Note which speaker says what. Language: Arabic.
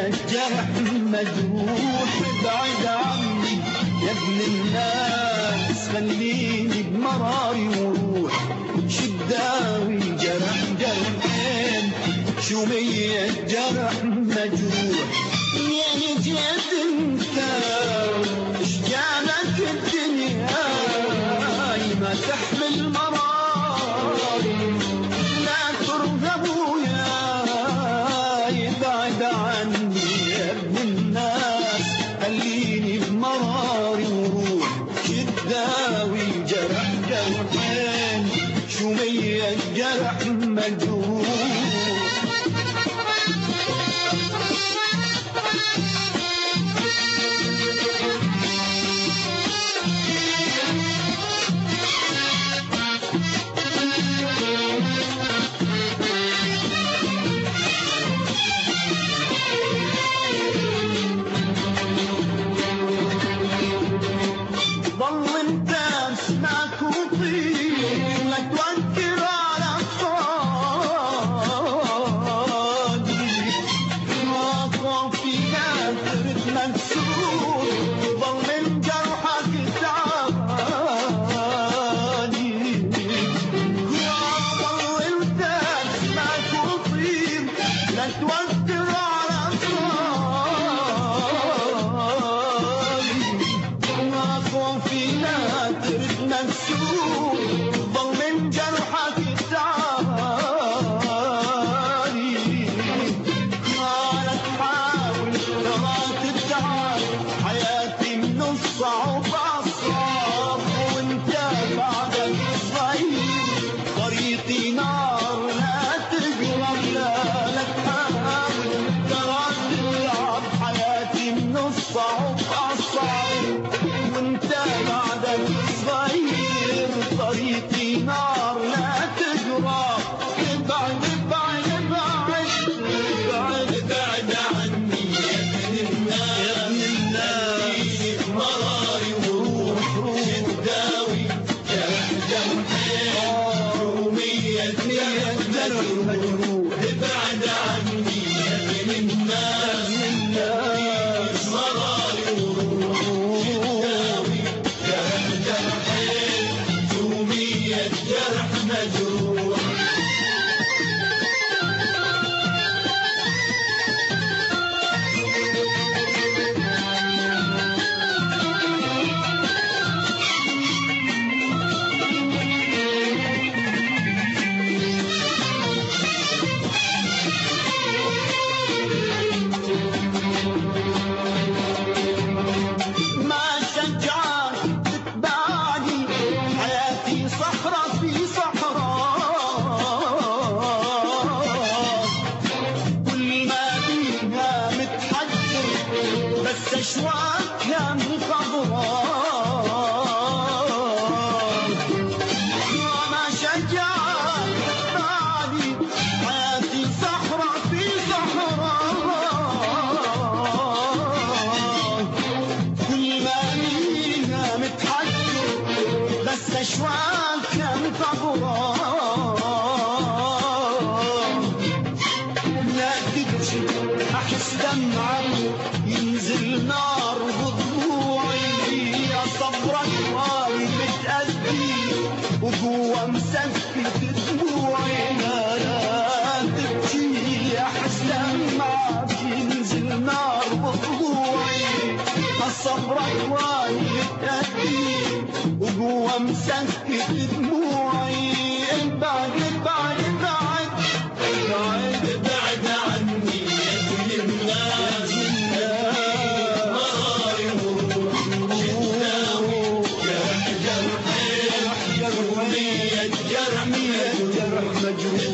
Speaker 1: الجرح مجروح. ابعد عني يا ابن الناس، خليني بمراري وروح. شداوي جرح جرحين، شو مية جرح مجروح. منين جيت انت؟ اش جابك الدنيا؟ ما تحمل مراري، لا ترغب وياي. ابعد عني يا ابن الناس، خليني بمراري وروح. شداوي جرح جرحين، شو مية جرح مجروح. ضل انت اسمعك وطير، لا توكر على صادي. واقع في نادرة منسور، ضل من جرحك تعاني. ضل انت اسمعك وطير، لا توكر على صادي. فينا ترد منسوب، ضل من جرحك تعاني. ما تحاول ما تتعب، حياتي من الصعب أصعب. وانت بعدك صغير، طريقي نار لا تقرب. لا تحاول ترى تلعب، حياتي من الصعب أصعب. وانت بعدك صغير، طريقي نار لا تقرب. ابعد ابعد ابعد ابعد ابعد عني يا ابن الناس، مراري وروح. شداوي جرح جرحين، رومية جرح مجروح. ابعد عني يا ابن الناس، مراري وروح. جرح مجروح. ما شجعك تتبعني، حياتي صحراء في صحراء. كل ما فيها متحجر، بس اشواقها مخضراء. ما شجعك تتبعني، حياتي صحراء في صحراء. كل ما فيها متحجر، بس اشواقها مخضراء. لا تبكي احس دمعك ينزل نار بضلوعي. يا صبرك واي متأذي، وجوا مسكت دموعي. لا تبكي احس دمعك ينزل نار بضلوعي. صبرك واي متأذي، وجوا مسكت دموعي. ابعد ابعد ابعد ابعد ابعد عني يا ابن الناس، مراري وروح. شداوي جرح جرحين، رومية جرح مجروح.